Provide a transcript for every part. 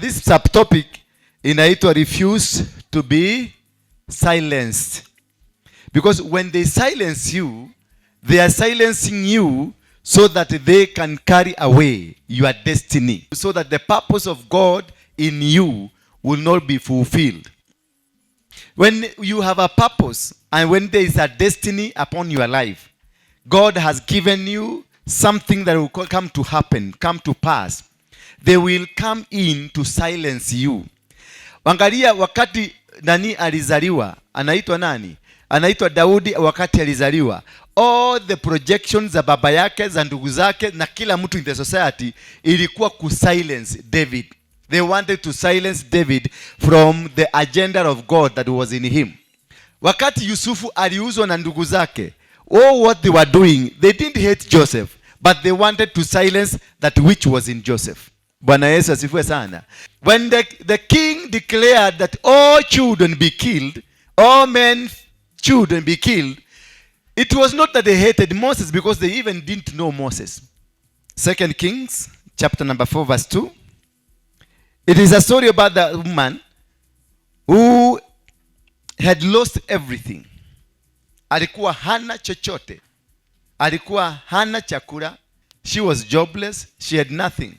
this subtopic inaitwa refuse to be silenced. Because when they silence you, they are silencing you so that they can carry away your destiny, so that the purpose of God in you will not be fulfilled. When you have a purpose and when there is a destiny upon your life, God has given you something that will come to happen, come to pass. They will come in to silence you. Angalia wakati nani alizaliwa, anaitwa nani? Anaitwa Daudi. Wakati alizaliwa, all the projections za baba yake, za ndugu zake na kila mtu in the society ilikuwa ku silence David. They wanted to silence David from the agenda of God that was in him. Wakati Yusufu aliuzwa na ndugu zake, what they were doing, they didn't hate Joseph, but they wanted to silence that which was in Joseph. Bwana Yesu asifiwe sana. When the king declared that all children be killed, all men children be killed, it was not that they hated Moses, because they even didn't know Moses. 2 Kings chapter number 4 verse 2. It is a story about the woman who had lost everything. Alikuwa hana chochote. Alikuwa hana chakula. She was jobless. She had nothing.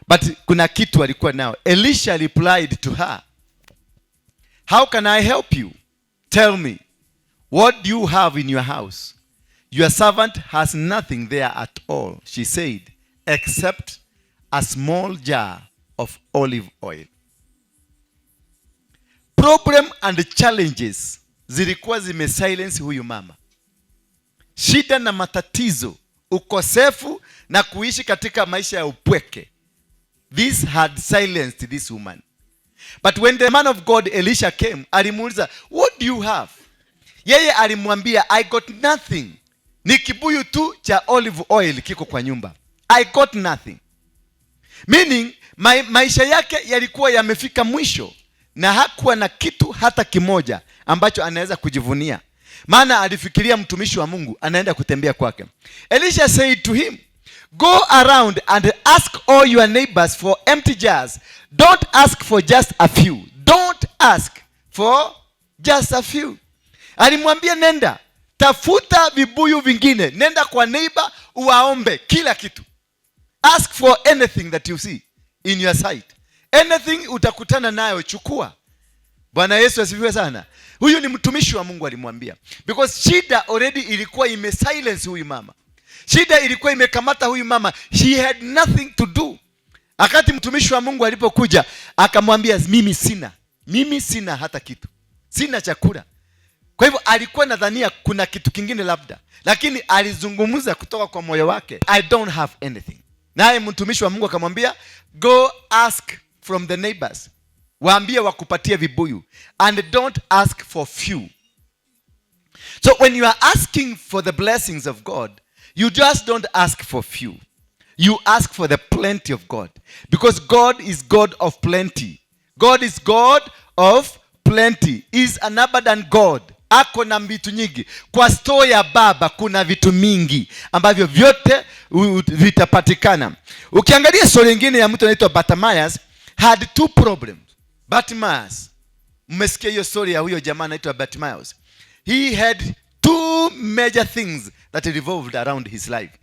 But kuna kitu alikuwa nao. Elisha replied to her, "How can I help you? Tell me, what do you have in your house? Your servant has nothing there at all," she said, "except a small jar of olive oil." Problem and challenges zilikuwa zimesilence huyu mama. Shida na matatizo, ukosefu na kuishi katika maisha ya upweke, this had silenced this woman. But when the man of God Elisha came, alimuuliza, "What do you have?" Yeye alimwambia, "I got nothing. Ni kibuyu tu cha olive oil kiko kwa nyumba. I got nothing." Meaning, maisha yake yalikuwa yamefika mwisho na hakuwa na kitu hata kimoja ambacho anaweza kujivunia. Maana alifikiria mtumishi wa Mungu anaenda kutembea kwake. Elisha said to him, "Go around and ask all your neighbors for empty jars. Don't ask for just a few. Don't ask for just a few." Alimwambia, nenda tafuta vibuyu vingine, nenda kwa neighbor uwaombe kila kitu. Ask for anything that you see in your sight. Anything utakutana nayo chukua. Bwana Yesu asifiwe sana. Huyu ni mtumishi wa Mungu alimwambia. Because shida already ilikuwa imesilence huyu mama. Shida ilikuwa imekamata huyu mama. She had nothing to do. Akati mtumishi wa Mungu alipokuja, akamwambia, mimi sina hata kitu. Sina chakula. Kwa hivyo alikuwa nadhania kuna kitu kingine labda. Lakini alizungumza kutoka kwa moyo wake, "I don't have anything." Naye mtumishi wa Mungu akamwambia, "Go ask from the neighbors. Waambie wakupatie vibuyu. And don't ask for few." So when you are asking for the blessings of God, you just don't ask for few. You ask for the plenty of God. Because God is God of plenty. God is God of plenty. He is an abundant God. Ako na vitu nyingi. Kwa store ya Baba kuna vitu mingi ambavyo vyote vitapatikana. Ukiangalia story nyingine ya mtu anaitwa Bartimaeus, had two problems. Bartimaeus, mmesikia hiyo story ya huyo jamaa anaitwa Bartimaeus. He had two major things that revolved around his life.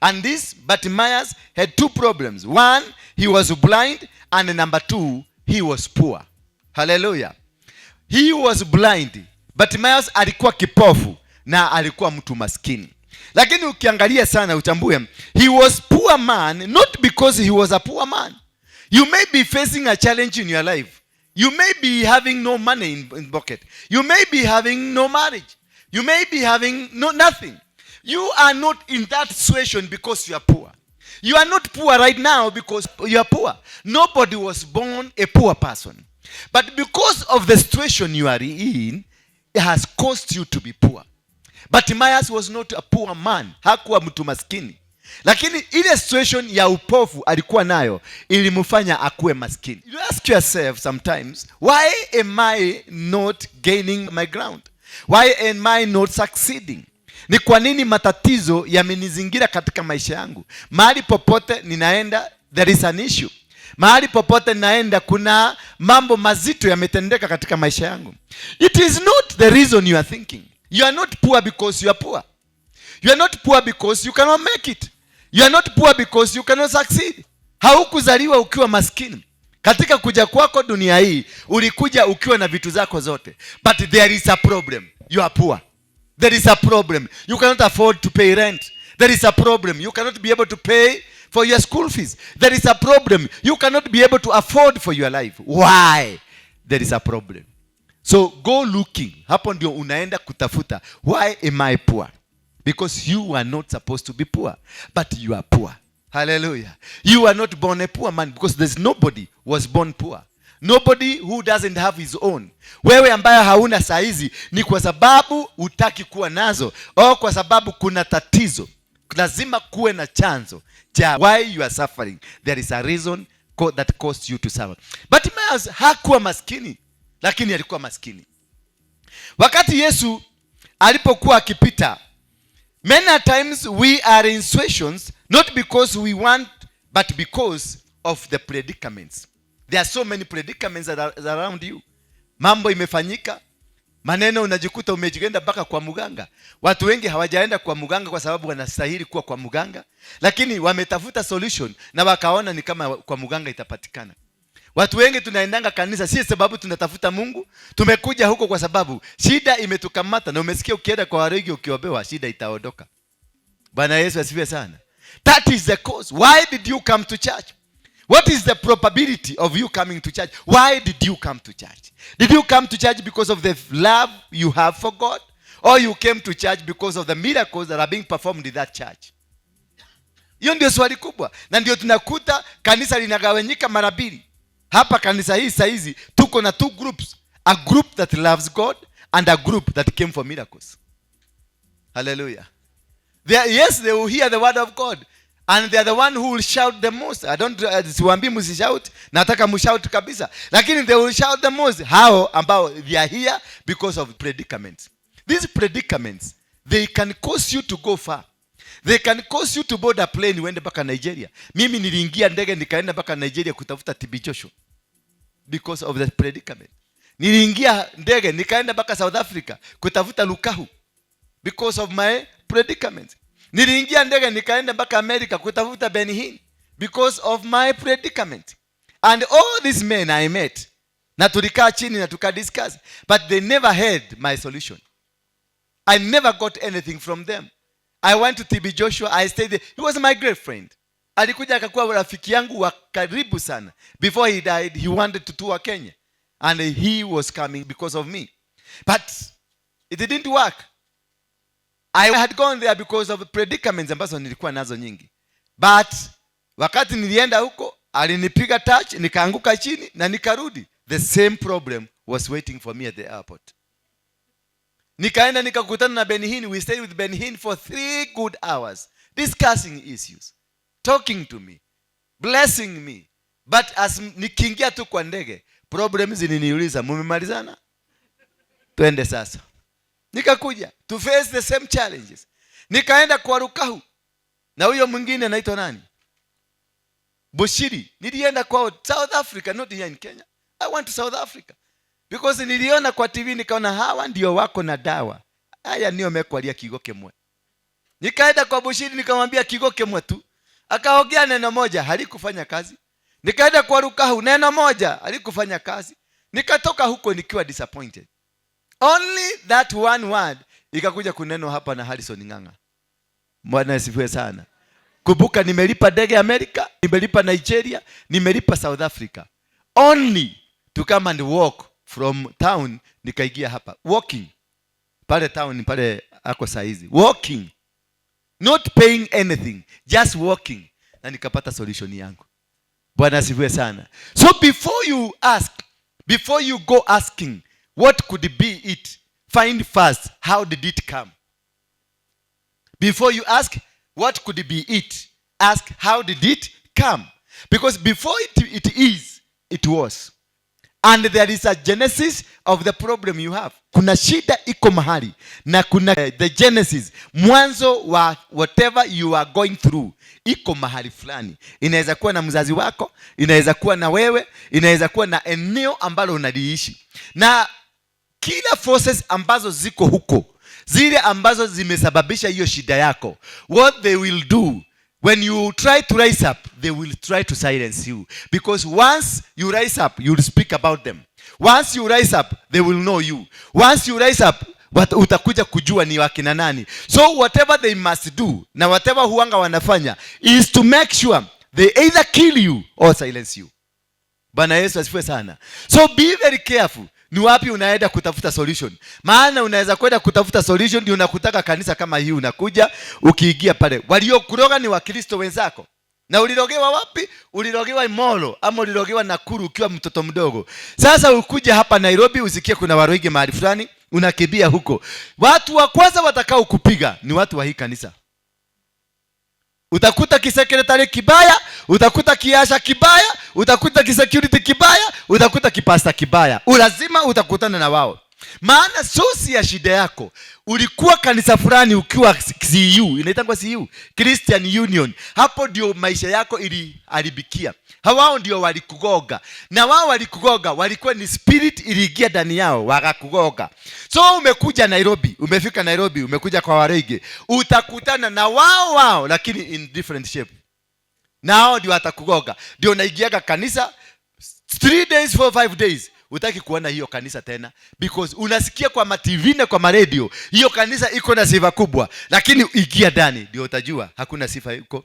And this Bartimaeus had two problems. One, he was blind, and number two, he was poor. Hallelujah. He was blind. Bartimaeus alikuwa kipofu na alikuwa mtu maskini. Lakini ukiangalia sana utambue, he was poor man not because he was a poor man. You may be facing a challenge in your life. You may be having no money in pocket. You may be having no marriage. You may be having nothing. You are not in that situation because you are poor. You are not poor right now because you are poor. Nobody was born a poor person. But because of the situation you are in, it has caused you to be poor. Bartimaeus was not a poor man. Hakuwa mtu maskini. Lakini ile situation ya upofu alikuwa nayo ilimfanya akuwe maskini. You ask yourself sometimes, why am I not gaining my ground? Why am I not succeeding? Ni kwa nini matatizo yamenizingira katika maisha yangu? Mahali popote ninaenda, there is an issue. Mahali popote naenda kuna mambo mazito yametendeka katika maisha yangu. It is not the reason you are thinking. You are not poor because you are poor. You are not poor because you cannot make it. You are not poor because you cannot succeed. Haukuzaliwa ukiwa maskini. Katika kuja kwako dunia hii ulikuja ukiwa na vitu zako zote. But there is a problem. You are poor. There is a problem. You cannot afford to pay rent. There is a problem. You cannot be able to pay for your school fees. There is a problem. You cannot be able to afford for your life. Why? There is a problem. So go looking. Hapo ndio unaenda kutafuta. Why am I poor? Because you are not supposed to be poor, but you are poor. Hallelujah. You are not born a poor man, because there's nobody was born poor. Nobody who doesn't have his own. Wewe ambaye hauna saizi ni kwa sababu hutaki kuwa nazo, au kwa sababu kuna tatizo. Lazima kuwe na chanzo cha why you are suffering. There is a reason that caused you to suffer. Bartimaeus hakuwa maskini, lakini alikuwa maskini. Wakati Yesu alipokuwa akipita, many times we are in situations not because we want, but because of the predicaments. There are so many predicaments that are around you. Mambo imefanyika, maneno unajikuta umejienda mpaka kwa muganga. Watu wengi hawajaenda kwa muganga kwa sababu wanastahili kuwa kwa muganga, lakini wametafuta solution na wakaona ni kama kwa muganga itapatikana. Watu wengi tunaendanga kanisa si sababu tunatafuta Mungu. Tumekuja huko kwa sababu shida imetukamata, na umesikia ukienda kwa Waruinge ukiobewa shida itaondoka. Bwana Yesu asifiwe sana. That is the cause. Why did you come to church? What is the probability of you coming to church? Why did you come to church? Did you come to church because of the love you have for God? Or you came to church because of the miracles that are being performed in that church? Hiyo ndio swali kubwa. Na ndio tunakuta kanisa linagawanyika mara mbili. Hapa kanisa hii saizi tuko na two groups. A group that loves God and a group that came for miracles. Hallelujah. Yes, they will hear the word of God. And they are the one who will shout the most. I don't siwaambii msishout, nataka mshout kabisa. Lakini they will shout the most. Hao ambao they are here because of predicaments. These predicaments, they can cause you to go far. They can cause you to board a plane uende mpaka Nigeria. Mimi niliingia ndege nikaenda mpaka Nigeria kutafuta TB Joshua because of the predicament. Niliingia ndege nikaenda mpaka South Africa kutafuta Lukahu because of my predicament. Niliingia ndege nikaenda mpaka America kutafuta Benny because of my predicament. And all these men I met, na tulikaa chini na tukadiscuss, but they never heard my solution. I never got anything from them. I went to TB Joshua, I stayed there. He was my great friend. Alikuja akakuwa rafiki yangu wa karibu sana. Before he died, he wanted to tour Kenya. And he was coming because of me. But it didn't work. I had gone there because of predicaments ambazo nilikuwa nazo nyingi. But wakati nilienda huko, alinipiga touch, nikaanguka chini na nikarudi. The same problem was waiting for me at the airport. Nikaenda nikakutana na Benny. We stayed with Benny for 3 good hours, discussing issues, talking to me, blessing me. But as nikiingia tu kwa ndege, problems zininiuliza, mumemalizana? Twende sasa. Nikakuja to face the same challenges. Nikaenda kwa Lukahu. Na huyo mwingine anaitwa nani? Bushiri. Nilienda kwa South Africa, not here in Kenya. I went to South Africa. Because niliona kwa TV nikaona hawa ndio wako na dawa. Haya ndio mekwalia kigoke mwe. Nikaenda kwa Bushiri nikamwambia kigoke mwe tu. Akaongea neno moja, halikufanya kazi. Nikaenda kwa Lukahu, neno moja, halikufanya kazi. Nikatoka huko nikiwa disappointed. Only that one word ikakuja kuneno hapa na Harrison Nganga. Bwana asifiwe sana. Kumbuka nimelipa ndege Amerika, nimelipa Nigeria, nimelipa South Africa. Only to come and walk from town nikaingia hapa. Walking. Pale town pale ako saizi. Walking. Not paying anything, just walking. Na nikapata solution yangu. Bwana asifiwe sana. So before you go asking what could be it, find first how did it come. Before you ask what could be it, ask how did it come. Because before it is, it was. And there is a genesis of the problem you have. Kuna shida iko mahali na kuna the genesis, mwanzo wa whatever you are going through iko mahali fulani. Inaweza kuwa na mzazi wako, inaweza kuwa na wewe, inaweza kuwa na eneo ambalo unaliishi. Na kila forces ambazo ziko huko, zile ambazo zimesababisha hiyo shida yako, what they will do when you try to rise up, they will try to silence you, because once you rise up, you will speak about them. Once you rise up, they will know you. Once you rise up, utakuja kujua ni wakina nani. So whatever they must do, na whatever huanga wanafanya, is to make sure they either kill you or silence you. Bwana Yesu asifiwe sana. So be very careful. Ni wapi unaenda kutafuta solution? Maana unaweza kwenda kutafuta solution ndio unakutaka kanisa kama hii, unakuja ukiingia pale, waliokuroga ni Wakristo wenzako. Na ulirogewa wapi? Ulirogewa Imolo ama ulirogewa Nakuru ukiwa mtoto mdogo. Sasa ukuja hapa Nairobi usikie kuna Waruinge mahali fulani, unakimbia huko. Watu wa kwanza watakao kupiga ni watu wa hii kanisa. Utakuta kisekretari kibaya, utakuta kiasha kibaya, utakuta kisecurity kibaya, utakuta kipasta kibaya. Lazima utakutana na wao. Maana sosi ya shida yako, ulikuwa kanisa fulani ukiwa CU, inaitangwa CU, Christian Union. Hapo ndio maisha yako iliharibikia. Hawao ndio walikugoga. Na wao walikugoga, walikuwa ni spirit iliingia ndani yao, wakakugoga. So umekuja Nairobi, umefika Nairobi, umekuja kwa Waruinge, utakutana na wao lakini in different shape. Nao ndio watakugoga. Ndio unaingiaga kanisa 3 days 4 5 days. Utaki kuona hiyo kanisa tena, because unasikia kwa ma-TV na kwa ma-radio hiyo kanisa iko na sifa kubwa, lakini ingia ndani ndio utajua hakuna sifa huko.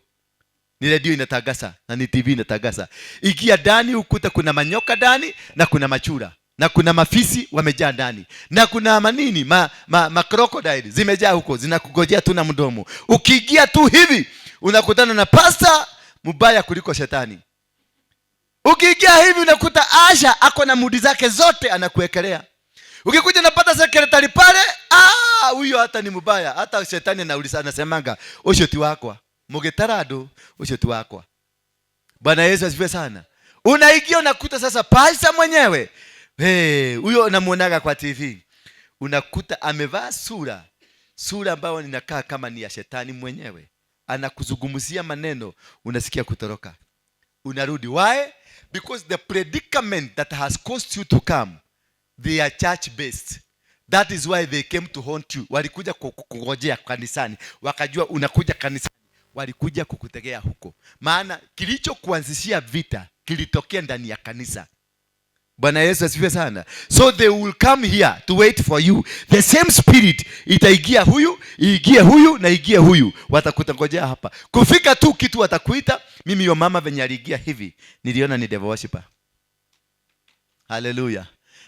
Ni radio inatagasa na ni TV inatagasa. Ingia ndani ukuta kuna manyoka ndani na kuna machura na kuna mafisi wamejaa ndani na kuna manini crocodile zimejaa huko, zinakugojea tu na mdomo. Ukiingia tu hivi unakutana na pasta mbaya kuliko shetani. Ukiingia hivi unakuta Asha ako na mudi zake zote anakuwekelea. Ukikuja napata sekretari pale, huyo hata ni mbaya. Hata shetani anasemanga, "Ushoti wako, mugetarado, ushoti wako." Bwana Yesu asifiwe sana. Unaingia unakuta sasa pasta mwenyewe. Huyo namuonaga kwa TV. Unakuta amevaa sura ambayo inakaa kama ni ya shetani mwenyewe. Anakuzungumzia maneno, unasikia kutoroka. Unarudi. Why? Because the predicament that has caused you to come, they are church based. That is why they came to haunt you. Walikuja kukungojea kanisani, wakajua unakuja kanisani, walikuja kukutegea huko. Maana kilicho kuanzishia vita kilitokea ndani ya kanisa. Bwana Yesu asifiwe sana. So they will come here to wait for you. The same spirit itaingia huyu, iingie huyu na iingie huyu. Watakutangojea hapa. Kufika tu kitu watakuita. Mimi yo mama venye aliingia hivi, niliona ni devil worshipper. Hallelujah.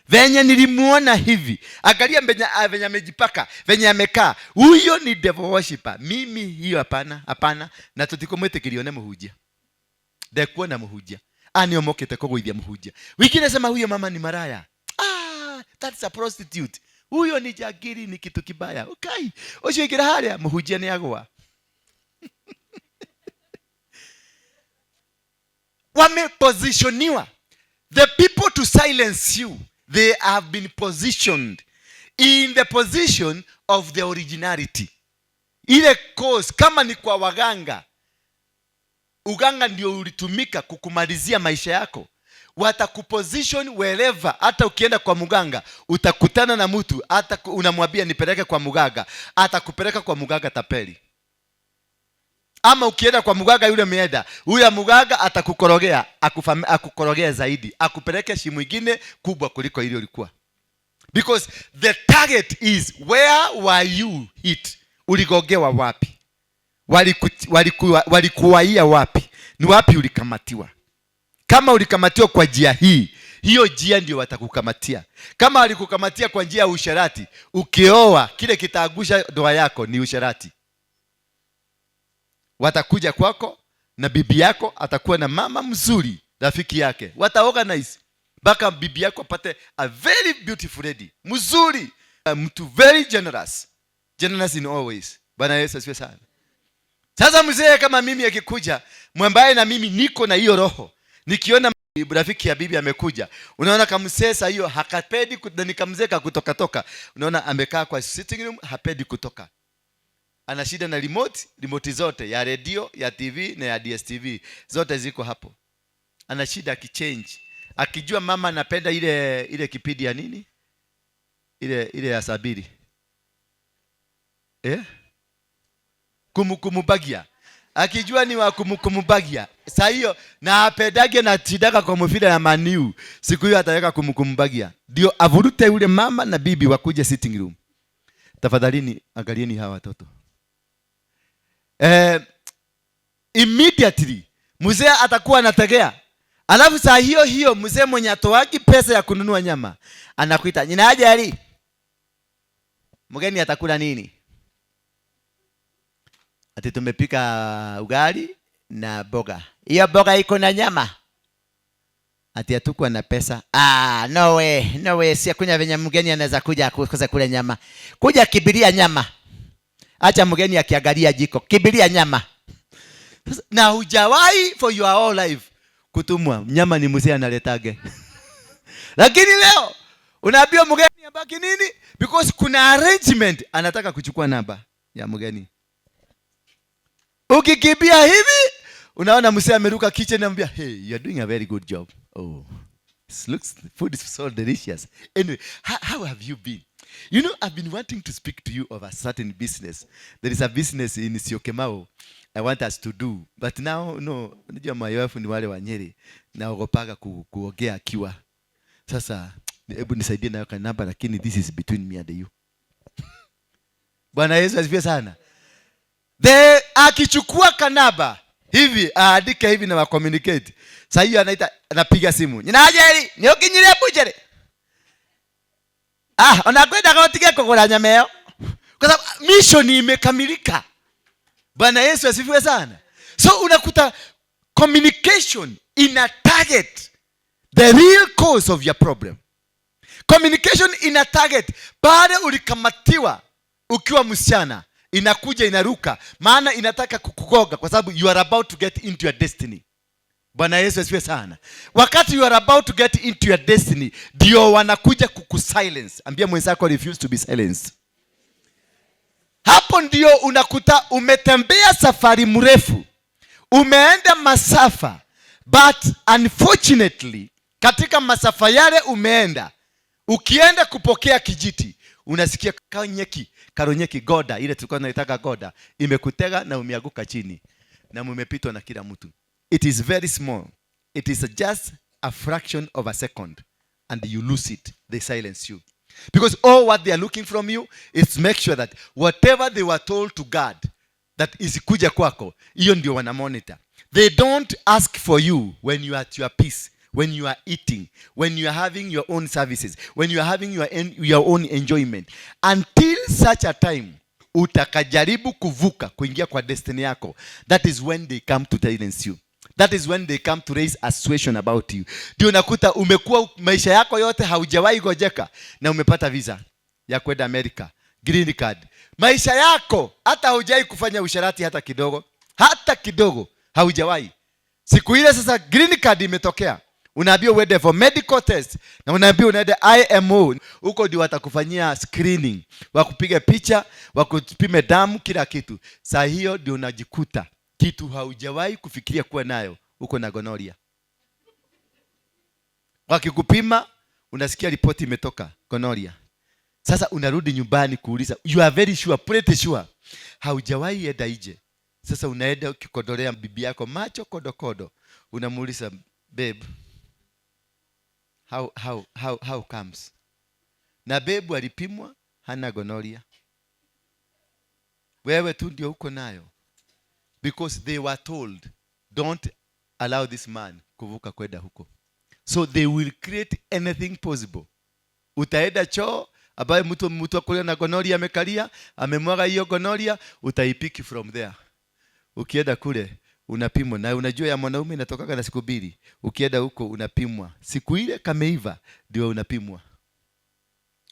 Venye nilimuona hivi, angalia venye amejipaka, venye amekaa. Huyo ni devil worshipper. Mimi hiyo hapana. Na tutikomwete kilione muhujia. Ndekuwa na muhujia. Ani omokete kugwithia muhujia. Wengine sema huyo mama ni maraya. That's a prostitute. Huyo ni jagiri, ni kitu kibaya. Okay. Ucio igira haria muhujia ni agwa. Wamepositioniwa. The people to silence you, they have been positioned in the position of the originality. Ile cause kama ni kwa waganga, uganga ndio ulitumika kukumalizia maisha yako. Watakuposition wherever. Hata ukienda kwa muganga utakutana na mtu, hata unamwambia nipeleke kwa muganga, atakupeleka kwa muganga tapeli. Ama ukienda kwa muganga yule meenda, huyo muganga atakukorogea, akukorogea zaidi, akupeleke shimo nyingine kubwa kuliko ile ulikuwa. Because the target is where were you hit? Uligogewa wapi? Walikuwaia wapi? Ni wapi ulikamatiwa? Kama ulikamatiwa kwa njia hii, hiyo njia ndio watakukamatia. Kama walikukamatia kwa njia ya usherati, ukioa kile kitaagusha ndoa yako ni usherati. Watakuja kwako na bibi yako atakuwa na mama mzuri, rafiki yake. Wataorganize mpaka bibi yako apate a very beautiful lady, mzuri, mtu very generous in all ways. Bwana Yesu asifiwe sana. Sasa mzee kama mimi akikuja, mwambaye na mimi niko na hiyo roho, nikiona rafiki ya bibi amekuja, unaona kamsesa hiyo hakapedi nikamzeka kutoka. Unaona amekaa kwa sitting room, hapedi kutoka. ana shida na remote zote ya radio, ya TV na ya DSTV zote ziko hapo. Ana shida akichange, akijua mama anapenda ile kipindi ya nini, ile ya Sabiri kumubagia, akijua ni wa kumubagia saa hiyo, na apendage na chidaka kwa mfira ya maniu, siku hiyo ataweka kumubagia, ndio avurute yule mama na bibi wakuje sitting room. Tafadhalini angalieni hawa watoto. Immediately mzee atakuwa anategea, alafu saa hiyo mzee mwenye atoaki pesa ya kununua nyama anakuita, "Nina haja ali, mgeni atakula nini?" Ati tumepika ugali na boga. Hiyo boga iko na nyama. Ati hatukuwa na pesa. No way. Si kunya venye mgeni anaweza kuja kukosa kula nyama. Kuja kibiria nyama. Acha mgeni akiangalia jiko. Kibiria nyama. Na hujawahi for your whole life kutumwa nyama ni mzee analetage. Lakini leo unaambiwa mgeni abaki nini? Because kuna arrangement anataka kuchukua namba ya mgeni. Ukikibia hivi unaona mzee ameruka kitchen na anambia, "Hey, you are doing a very good job. Oh, food is so delicious." Anyway, how have you been? You know, I've been wanting to speak to you of a certain business. There is a business in Syokimau I want us to do. But now, no, unajua my wife ni wale wa Nyeri na ogopaga kuongea akiwa. Sasa, hebu nisaidie na yaka namba, lakini this is between me and you. Bwana Yesu asifiwe sana. Akichukua kanaba hivi aandike hivi na wa communicate. Sasa hiyo anapiga simu. "Nina ajeri, ni ukinyire bujere." Unakwenda kaotige kukula nyameo. Kwa sababu mission imekamilika. Bwana Yesu asifiwe sana. So unakuta communication ina target the real cause of your problem. Communication ina target pale ulikamatiwa ukiwa msichana, inakuja inaruka, maana inataka kukugoga kwa sababu you are about to get into your destiny. Bwana Yesu asifiwe sana. Wakati you are about to get into your destiny, ndio wanakuja kukusilence. Ambia mwenzako refuse to be silenced. Hapo ndio unakuta umetembea safari mrefu, umeenda masafa, but unfortunately katika masafa yale umeenda, ukienda kupokea kijiti unasikia karonyeki goda, ile tulikuwa tunaitaka goda, imekutega na umeanguka chini na umepitwa na kila mtu. It is very small. It is just a fraction of a second and you lose it. They silence you. Because all what they are looking from you is to make sure that whatever they were told to guard, that is kuja kwako, hiyo ndio wana monitor. They don't ask for you when you are at your peace, when you are eating, when you are having your own services, when you are having your own enjoyment. Until such a time utakajaribu kuvuka kuingia kwa destiny yako, that is when they come to silence you. That is when they come to raise a suspicion about you. Ndio unakuta umekuwa maisha yako yote haujawahi gojeka na umepata visa ya kwenda America, green card. Maisha yako hata haujawahi kufanya usharati hata kidogo haujawahi. Siku ile sasa green card imetokea, unaambiwa uende for medical test na unaambiwa unaende IMO, huko ndio watakufanyia screening, wakupiga picha, wakupime damu, kila kitu. Saa hiyo ndio unajikuta kitu haujawahi kufikiria kuwa nayo, uko na gonorrhea. Wakikupima unasikia ripoti imetoka gonorrhea. Sasa unarudi nyumbani kuuliza, you are very sure, pretty sure haujawahi enda nje. Sasa unaenda ukikodolea bibi yako macho kodokodo, unamuuliza, "Babe, how comes?" Na babe alipimwa hana gonorrhea. Wewe tu ndio uko nayo. Because they were told, don't allow this man kuvuka kwenda huko. So they will create anything possible. Utaenda choo ambaye mtu akule na gonorrhea amekalia, amemwaga hiyo gonorrhea, utaipiki from there. Ukienda kule unapimwa, na unajua ya mwanaume inatoka na siku 2. Ukienda huko unapimwa. Siku ile kameiva ndio unapimwa.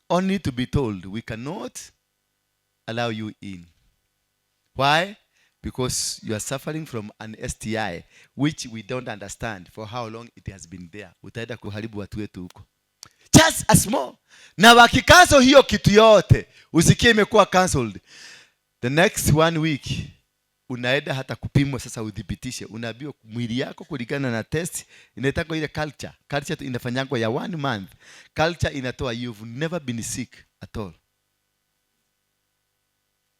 Only to be told, we cannot allow you in. Why? Because you are suffering from an STI which we don't understand for how long it has been there. Utaenda kuharibu watu wetu huko. Just a small. Na wakikaso hiyo kitu yote, usikie imekuwa cancelled. The next 1 week unaenda hata kupimwa sasa udhibitishe. Unaambiwa mwili yako kulingana na test inataka ile culture. Culture inafanyangwa ya 1 month. Culture inatoa you've never been sick at all.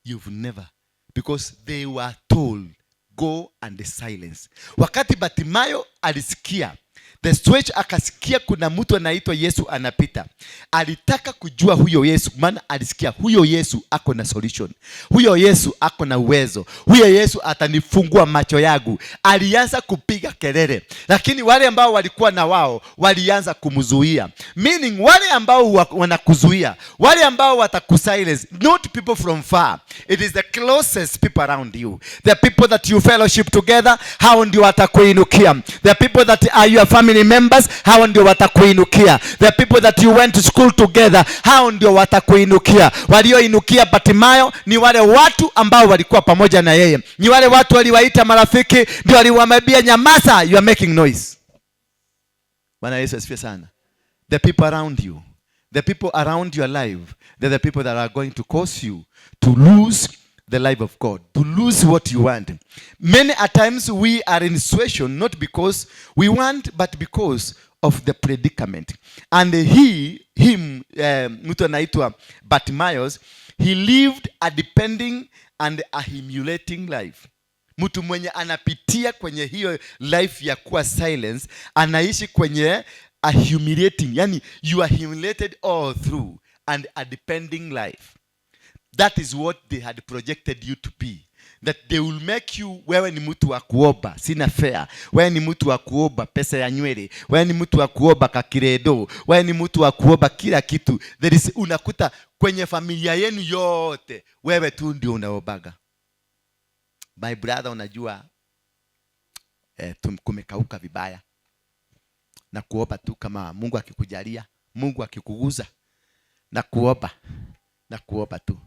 You've never. Because they were told go and silence. Wakati Batimayo alisikia the switch, akasikia kuna mtu anaitwa Yesu anapita. Alitaka kujua huyo Yesu, maana alisikia huyo Yesu ako na solution. Huyo Yesu ako na uwezo. Huyo Yesu atanifungua macho yangu. Alianza kupiga kelele, lakini wale ambao walikuwa na wao walianza kumzuia. Meaning wale ambao wanakuzuia, wale ambao watakusilence, not people from far. It is the closest people around you. The people that you fellowship together, hao ndio watakuinukia. The people that are your family members, hao ndio watakuinukia. The people that you went to school together, hao ndio watakuinukia. Walioinukia Batimayo ni wale watu ambao walikuwa pamoja na yeye. Ni wale watu waliwaita marafiki, ndio waliwaambia nyamaza, you are making noise. Bwana Yesu asifiwe sana. The people around you, the people around your life, they're the people that are going to cause you to lose the life of God, to lose what you want. Many a times we are in situation not because we want, but because of the predicament. And mtu anaitwa Bartimaeus, he lived a depending and a humiliating life. Mtu mwenye anapitia kwenye hiyo life ya kuwa silence, anaishi kwenye a humiliating, yani you are humiliated all through, and a depending life. That is what they had projected you to be. That they will make you, wewe ni mtu wa kuomba, sina fare. Wewe ni mtu wa kuomba pesa ya nywele. Wewe ni mtu wa kuomba kakiredo. Wewe ni mtu wa kuomba kila kitu. There is, unakuta kwenye familia yenu yote, wewe tu ndio unaombaga. My brother, unajua kumekauka vibaya. Na kuomba tu kama Mungu akikujalia, Mungu akikuguza. Na kuomba tu.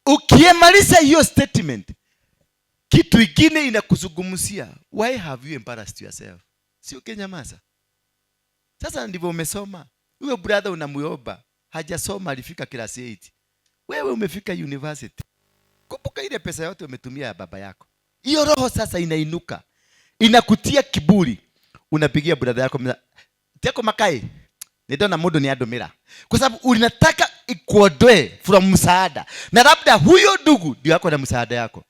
Ukiemaliza hiyo statement, kitu kingine inakuzungumzia. Why have you embarrassed yourself? Si ukenyamaza. Sasa ndivyo umesoma. Huyo brother unamuomba, hajasoma, alifika class 8. Wewe umefika university. Kumbuka ile pesa yote umetumia ya baba yako. Hiyo roho sasa inainuka. Inakutia kiburi. Unapigia brother yako, "Teko makai. Nidona mudo ni adomira." Kwa sababu unataka ikuondoe from msaada. Na labda huyo ndugu ndio yako na msaada yako.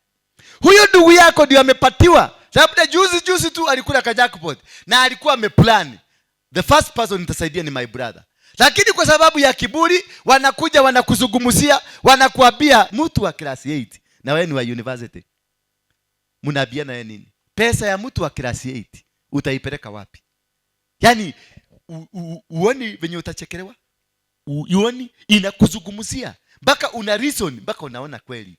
Huyo ndugu yako ndio amepatiwa. Labda juzi tu alikula kajackpot na alikuwa ameplan. The first person nitasaidia ni my brother. Lakini kwa sababu ya kiburi wanakuja wanakuzungumzia, wanakuambia mtu wa class 8 na wewe ni wa university. Mnaambia na nini? Pesa ya mtu wa class 8 utaipeleka wapi? Yaani uoni venye utachekelewa? Uoni inakuzungumzia mpaka una reason, mpaka unaona kweli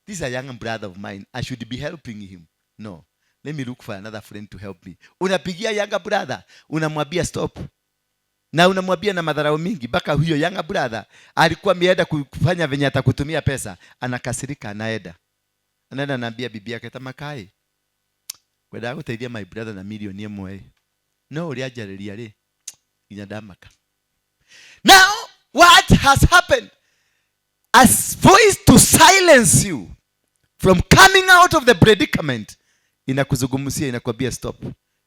this is a young brother of mine, I should be helping him. No, let me look for another friend to help me. Unapigia younger brother, unamwambia stop, na unamwambia na madharau mingi, mpaka huyo younger brother alikuwa ameenda kufanya venye atakutumia pesa, anakasirika, anaenda anaambia bibi yake, "Tamakai kwenda kutaidia my brother na milioni imwe." No, uliajarelia le inadamaka. Now what has happened? As voice to silence you from coming out of the predicament, inakuzungumzia, inakwambia stop.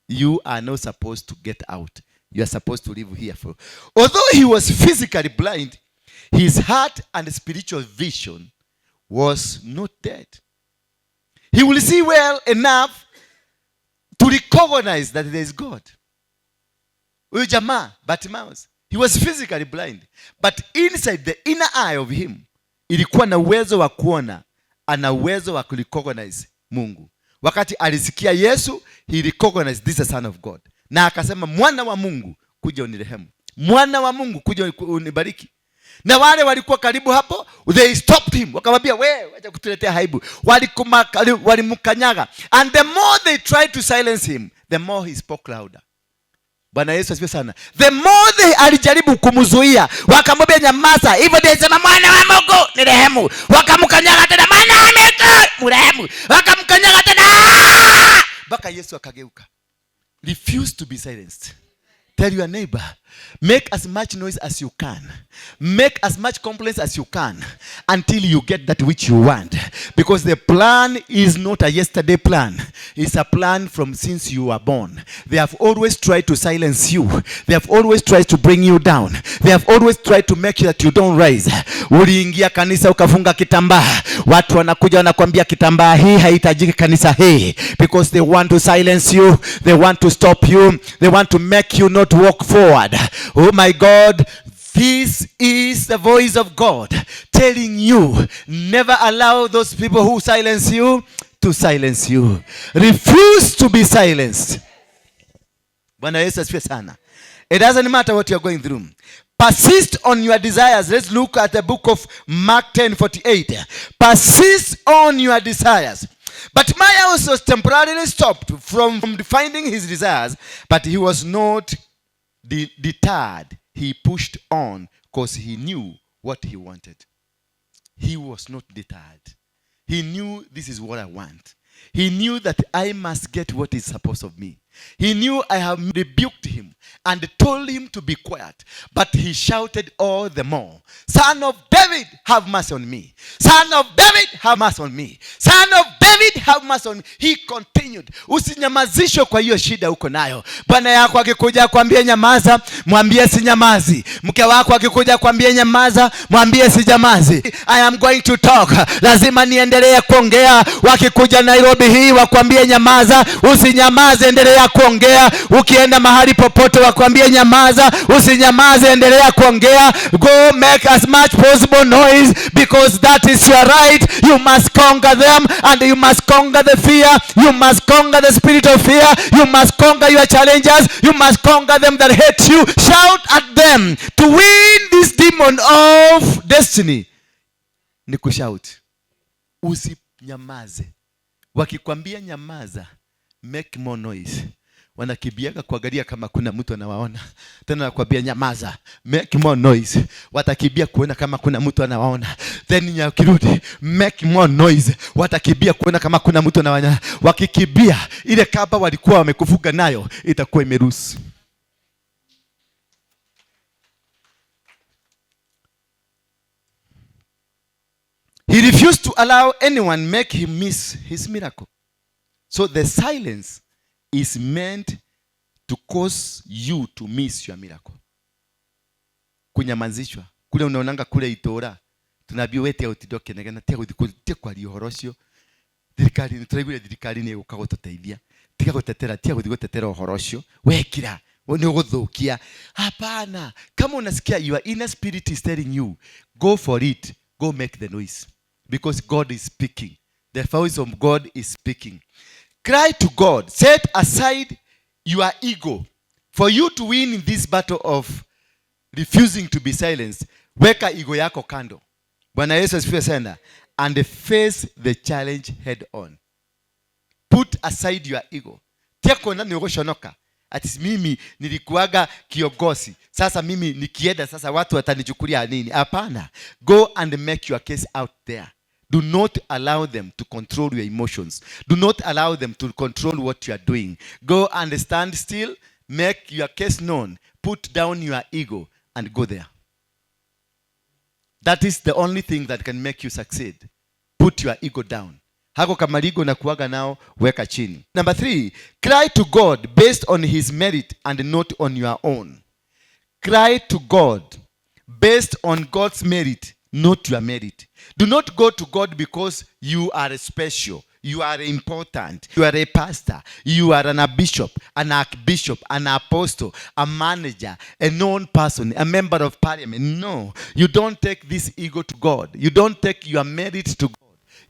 You are not supposed to get out. You are supposed to live here for. Although he was physically blind, his heart and spiritual vision was not dead. He will see well enough to recognize that there is God. Huyu jamaa Bartimaeus, he was physically blind, but inside the inner eye of him ilikuwa na uwezo wa kuona, ana uwezo wa kurecognize Mungu. Wakati alisikia Yesu, he recognized this is the Son of God. Na akasema, "Mwana wa Mungu, kuja unirehemu. Mwana wa Mungu, kuja unibariki." Na wale walikuwa karibu hapo, they stopped him. Wakamwambia, "Wewe acha kutuletea aibu." Walimkanyaga. And the more they tried to silence him, the more he spoke louder. Bwana Yesu asifiwe sana. The more they alijaribu kumzuia, wakamwambia nyamaza. Hivyo ndio sema, "Mwana wa Mungu nirehemu." Wakamkanyaga tena, "Mwana wa Mungu nirehemu." Wakamkanyaga tena. Baka Yesu akageuka. Refuse to be silenced. Tell your neighbor, make as much noise as you can. Make as much complaints as you can until you get that which you want. Because the plan is not a yesterday plan. It's a plan from since you were born. They have always tried to silence you. They have always tried to bring you down. They have always tried to make sure that you don't rise. Uliingia kanisa ukafunga kitambaa. Watu wanakuja wanakuambia kitambaa hii haitajiki kanisa hii. Because they want to silence you. They want to stop you. They want to make you not walk forward. Oh my God. This is the voice of God telling you, never allow those people who silence you to silence you. Refuse to be silenced. Bwana Yesu asifiwe sana. It doesn't matter what you're going through. Persist on your desires. Let's look at the book of Mark 10:48. Persist on your desires. But Bartimaeus was temporarily stopped from finding his desires, but he was not deterred. He pushed on because he knew what he wanted. He was not deterred. He knew this is what I want. He knew that I must get what is supposed of me. He knew I have rebuked him and told him to be quiet. But he shouted all the more, Son of David, have mercy on me. Son of David, have mercy on me. Son of David, have mercy on me. He continued. Usinyamazishwe kwa hiyo shida uko nayo. Bwana yako akikuja kwambie nyamaza, mwambie si nyamazi. Mke wako akikuja kwambie nyamaza, mwambie si nyamazi. I am going to talk. Lazima niendelee kuongea. Wakikuja Nairobi hii wakwambie nyamaza, usinyamaze, endelea kuongea. Ukienda mahali popote wakwambie nyamaza, usinyamaze, endelea kuongea. Go make as much possible noise, because that is your right. You must conquer them, and you must conquer the fear. You must conquer the spirit of fear. You must conquer your challenges. You must conquer them that hate you. Shout at them. To win this demon of destiny ni kushout. Usinyamaze. Wakikwambia nyamaza, make more noise. Wanakibiaga kuangalia kama kuna mtu anawaona. Tena nakwambia nyamaza, make more noise. Watakibia kuona kama kuna mtu anawaona. Then yakirudi, make more noise. Watakibia kuona kama kuna mtu anawaona. Wakikibia, ile kamba walikuwa wamekufuga nayo itakuwa imeruhusu. He refused to allow anyone make him miss his miracle. So the silence is meant to cause you to miss your miracle. Kunyamazishwa. Kule unaonanga kule Itora. Tunabiyo wete ya utidoke negana. Tia kwa lihorosio. Dirikali ni ukagototaithia. Tia kutetera uhorosio. Wekira. Uniogodhokia. Hapana. Kama unasikia, your inner spirit is telling you, go for it. Go make the noise. Because God is speaking. The voice of God is speaking. Cry to God. Set aside your ego. For you to win in this battle of refusing to be silenced, weka ego yako kando. Bwana Yesu asifiwe sana. And face the challenge head on. Put aside your ego. Tiako na niroshonoka. Ati mimi nilikuwaga kiongozi. Sasa mimi nikienda sasa watu watanichukulia nini? Hapana. Go and make your case out there. Do not allow them to control your emotions. Do not allow them to control what you are doing. Go and stand still. Make your case known. Put down your ego and go there. That is the only thing that can make you succeed. Put your ego down. Hako kama ligo na kuwaga nao, weka chini. Number 3, cry to God based on his merit and not on your own. Cry to God based on God's merit, not your merit. Do not go to God because you are special. You are important. You are a pastor. You are a bishop, an archbishop, an apostle, a manager, a known person, a member of parliament. No, you don't take this ego to God. You don't take your merit to God.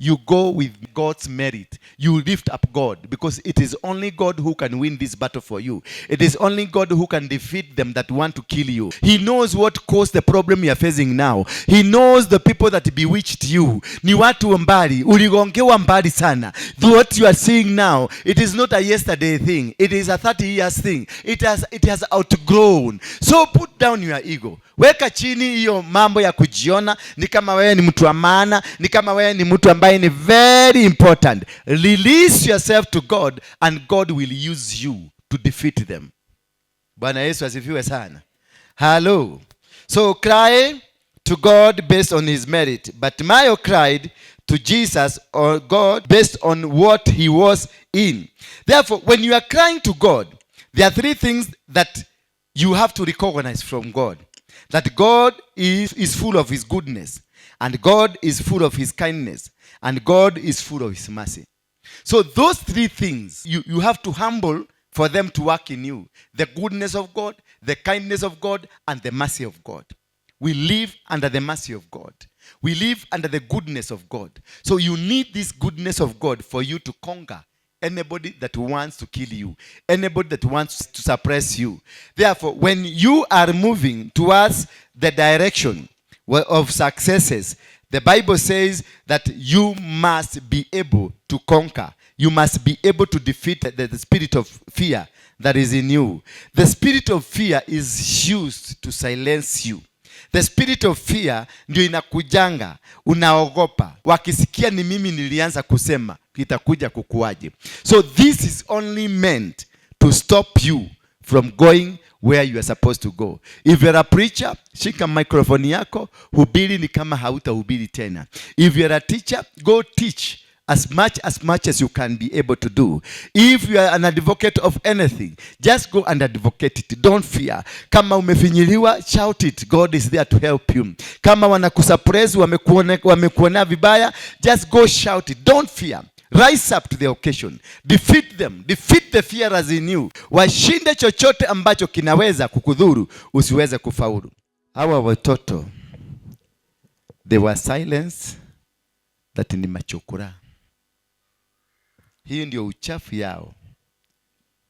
You go with God's merit. You lift up God, because it is only God who can win this battle for you. It is only God who can defeat them that want to kill you. He knows what caused the problem you are facing now. He knows the people that bewitched you. Ni watu mbali. Uligongewa mbali sana. What you are seeing now, it is not a yesterday thing. It is a 30 years thing. It has outgrown. So put down your ego. Weka chini hiyo mambo ya kujiona ni kama wewe ni mtu wa maana, ni kama wewe ni mtu ambaye ni very important. Release yourself to God and God will use you to defeat them. Bwana Yesu asifiwe sana. Hello. So cry to God based on his merit, but Mayo cried to Jesus or God based on what he was in. Therefore, when you are crying to God, there are three things that you have to recognize from God. That God is full of his goodness, and God is full of his kindness, and God is full of his mercy. So those three things, you have to humble for them to work in you. The goodness of God, the kindness of God, and the mercy of God. We live under the mercy of God. We live under the goodness of God. So you need this goodness of God for you to conquer anybody that wants to kill you, anybody that wants to suppress you. Therefore, when you are moving towards the direction of successes, the Bible says that you must be able to conquer. You must be able to defeat the spirit of fear that is in you. The spirit of fear is used to silence you. The spirit of fear ndio inakujanga, unaogopa. Wakisikia ni mimi nilianza kusema, kitakuja kukuaje. So this is only meant to stop you from going where you are supposed to go. If you're a preacher, shika microphone yako, hubiri ni kama hautahubiri tena. If you're a teacher, go teach as much as you can be able to do. If you are an advocate of anything, just go and advocate it. Don't fear. Kama umefinyiliwa, shout it. God is there to help you. Kama wanakusuppress, wamekuona vibaya, just go shout it. Don't fear. Rise up to the occasion. Defeat them. Defeat the fear as in you. Washinde chochote ambacho kinaweza kukudhuru, usiweze kufaulu. Hawa watoto, they were silenced, that ni machokora. Hiyo ndio uchafu yao,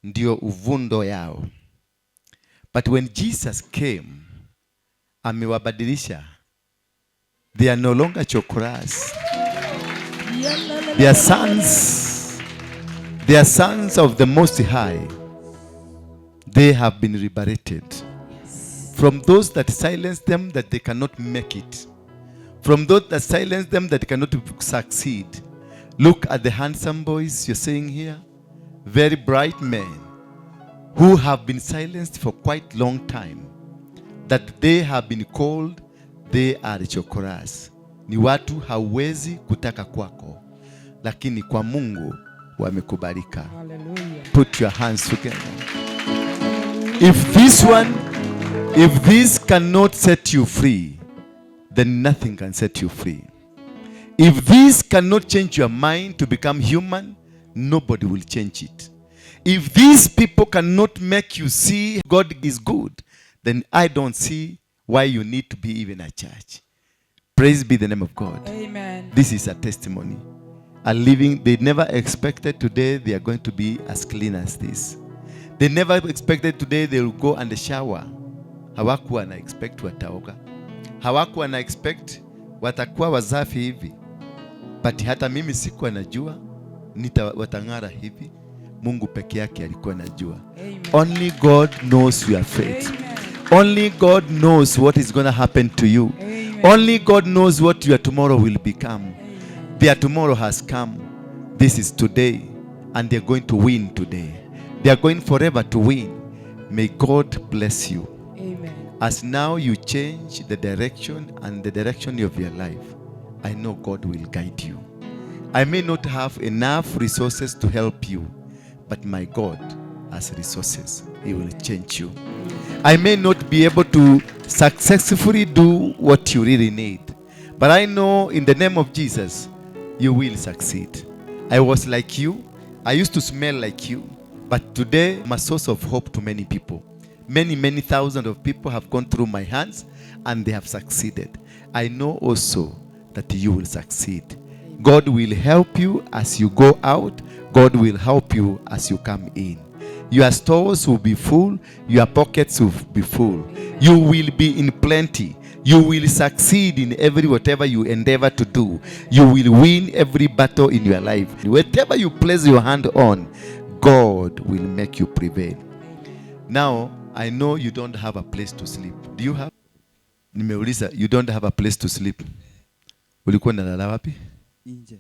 ndio uvundo yao. But when Jesus came, amewabadilisha. They are no longer chokoras. They are sons of the Most High. They have been liberated from those that silence them, that they cannot make it. From those that silence them, that cannot succeed. Look at the handsome boys you're seeing here. Very bright men who have been silenced for quite long time. That they have been called, they are chokoras. Ni watu hawezi kutaka kwako, lakini kwa Mungu wamekubalika. Put your hands together. If this cannot set you free, then nothing can set you free. If this cannot change your mind to become human, nobody will change it. If these people cannot make you see God is good, then I don't see why you need to be even a church. Praise be the name of God. Amen. This is a testimony. A living, they never expected today they are going to be as clean as this. They never expected today they will go and shower. Hawakuwa na expect wataoga. Hawakuwa na expect watakuwa wazafi hivi. But hata mimi sikuwa najua watangara hivi. Mungu peke yake alikuwa najua. Amen. Only God knows your fate. Amen. Only God knows what is going to happen to you. Amen. Only God knows what your tomorrow will become. Amen. Their tomorrow has come. This is today, and they're going to win today. They are going forever to win. May God bless you. Amen. As now you change the direction and the direction of your life, I know God will guide you. I may not have enough resources to help you, but my God has resources. He will change you. I may not be able to successfully do what you really need, but I know in the name of Jesus, you will succeed. I was like you. I used to smell like you, but today I'm a source of hope to many people. Many thousands of people have gone through my hands and they have succeeded. I know also that you will succeed. God will help you as you go out. God will help you as you come in. Your stores will be full. Your pockets will be full. You will be in plenty. You will succeed in whatever you endeavor to do. You will win every battle in your life. Whatever you place your hand on, God will make you prevail. Now, I know you don't have a place to sleep. Do you have? Nimeuliza, you don't have a place to sleep. Ulikuwa unalala wapi? Nje.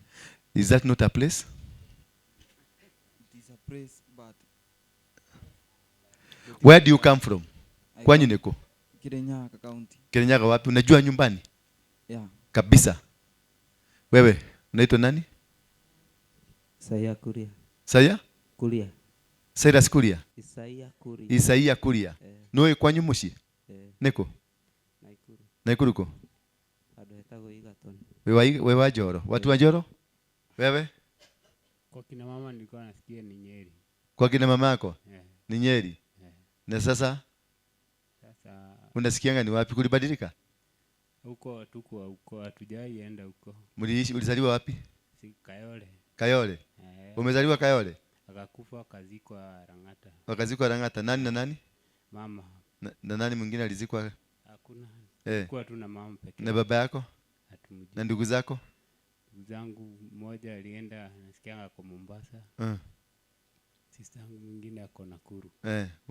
Is that not a place? It is a place, but where do you come from? Kwanyu niko? Kirinyaga County. Kirinyaga wapi? Unajua nyumbani? Yeah. Kabisa. Wewe unaitwa nani? Isaia Kuria. Saya? Kuria. Cyrus Kuria. Isaia Kuria. Noe kwanyu mushi? Neko? Naikuru ko? Wewe Njoro. Watu wa Njoro? Wewe? Kwa kina mama nilikuwa nasikia ni Nyeri. Kwa kina mama yako? Ni Nyeri. Na sasa unasikianga ni wapi? Kulibadilika? Huko hatujaienda huko. Ulizaliwa wapi? Kayole. Kayole. Umezaliwa Kayole? Akakufa akazikwa Rangata. Wakazikwa Rangata. Nani na nani? Mama. Na nani mwingine alizikwa? Hakuna. Kwa tu na mama pekee. Na baba yako? Hatumjui. Na ndugu zako? Ndugu zangu mmoja alienda nasikia ako Mombasa. Sister yangu mwingine ako Nakuru.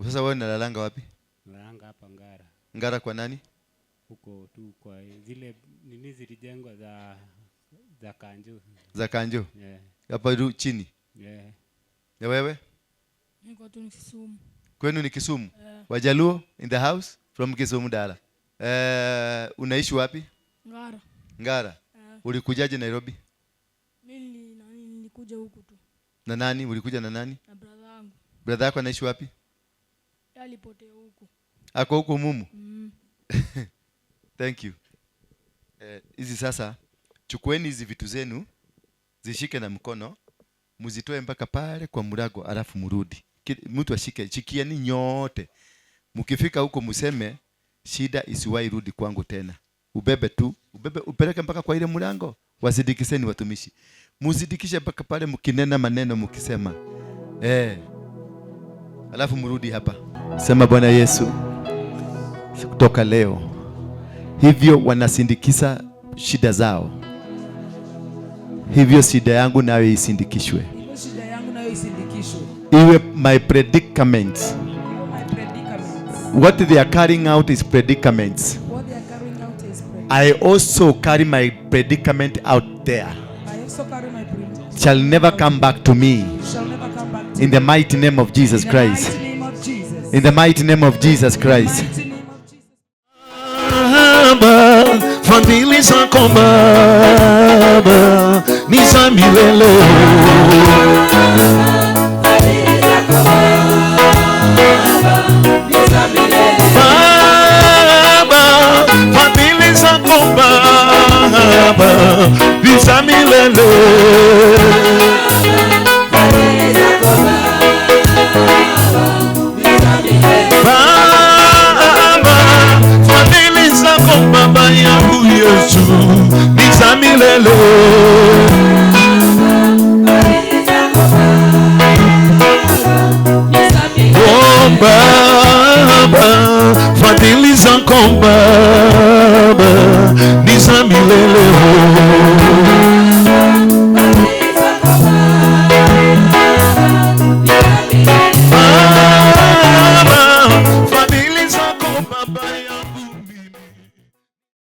Sasa wewe unalalanga wapi? Nalanga hapa Ngara. Ngara kwa nani? Huko tu kwa zile nini zilijengwa za Kanjo. Za Kanjo? Hapa chini? Ya wewe? Niko tu Kisumu. Kwenu ni Kisumu? Wajaluo in the house from Kisumu dala. Unaishi wapi? Ngara. Ngara. Ulikujaje Nairobi? Mimi nilikuja huku tu. Na nani? Ulikuja na nani? Na brother yangu. Brother yako anaishi wapi? Alipotea huku. Ako huko mumu? Thank you. Hizi sasa chukueni hizi vitu zenu, zishike na mkono, muzitoe mpaka pale kwa murago alafu murudi. Mtu ashike, chikieni nyote. Mkifika huko museme shida isiwahi rudi kwangu tena. Ubebe tu, upeleke mpaka kwa ile mlango. Wasidikiseni watumishi. Muzidikishe mpaka pale mkinena maneno mkisema. Alafu murudi hapa. Sema Bwana Yesu, kutoka leo hivyo wanasindikisa shida zao. Hivyo shida yangu nayo isindikishwe. Iwe my predicaments. What they are carrying out is predicaments. I also carry my predicament out there. Shall never come back to me. In the mighty name of Jesus Christ. In the mighty name of Jesus Christ. Fadhili zako Baba ni za milele. Baba, fadhili zako Baba ni za milele. Baba yangu Yesu ni za milele.